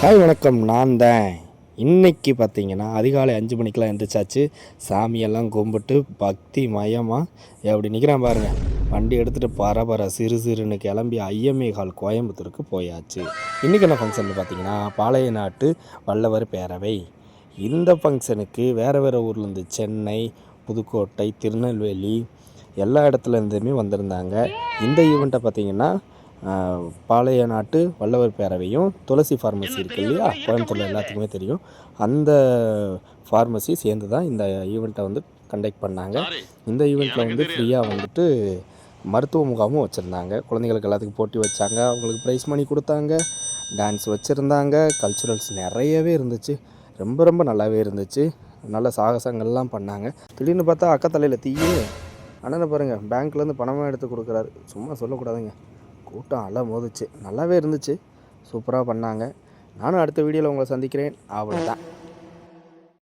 Hi வணக்கம். நான் தான் இன்றைக்கி பார்த்தீங்கன்னா அதிகாலை 5 மணிக்கெலாம் எழுந்திரிச்சாச்சு. சாமியெல்லாம் கும்பிட்டு பக்தி மயமாக எப்படி நிற்கிறான் பாருங்கள். வண்டி எடுத்துகிட்டு பரபர சிறு சிறுன்னு கிளம்பி ஐயமேகால் கோயம்புத்தூருக்கு போயாச்சு. இன்றைக்கி என்ன ஃபங்க்ஷன் பார்த்தீங்கன்னா பாளைய நாட்டு வல்லவர் பேரவை. இந்த ஃபங்க்ஷனுக்கு வேறு ஊர்லேருந்து சென்னை, புதுக்கோட்டை, திருநெல்வேலி எல்லா இடத்துலேருந்துமே வந்திருந்தாங்க. இந்த ஈவெண்ட்டை பார்த்திங்கன்னா பாளைய நாட்டு வல்லவர் பேரவையும் துளசி ஃபார்மசி இருக்குது இல்லையா, கோயம்புத்தூரில் எல்லாத்துக்குமே தெரியும். அந்த ஃபார்மசி சேர்ந்து தான் இந்த ஈவெண்ட்டை வந்து கண்டக்ட் பண்ணாங்க. இந்த ஈவெண்ட்டில் வந்து ஃப்ரீயாக வந்துட்டு மருத்துவ முகாமும் வச்சுருந்தாங்க. குழந்தைங்களுக்கு எல்லாத்துக்கும் போட்டி வச்சாங்க, அவங்களுக்கு ப்ரைஸ் மணி கொடுத்தாங்க, டான்ஸ் வச்சுருந்தாங்க, கல்ச்சுரல்ஸ் நிறையவே இருந்துச்சு. ரொம்ப நல்லாவே இருந்துச்சு. நல்ல சாகசங்கள்லாம் பண்ணாங்க. திடீர்னு பார்த்தா அக்கத்தலையில் தீயுன்னு அண்ணனை பாருங்கள், பேங்க்லேருந்து பணமாக எடுத்து கொடுக்குறாரு. சும்மா சொல்லக்கூடாதுங்க. கூட்டம் அலை மோதுச்சு. நல்லாவே இருந்துச்சு. சூப்பராக பண்ணாங்க. நானும் அடுத்த வீடியோவில் உங்களை சந்திக்கிறேன். அவ்வளோதான்.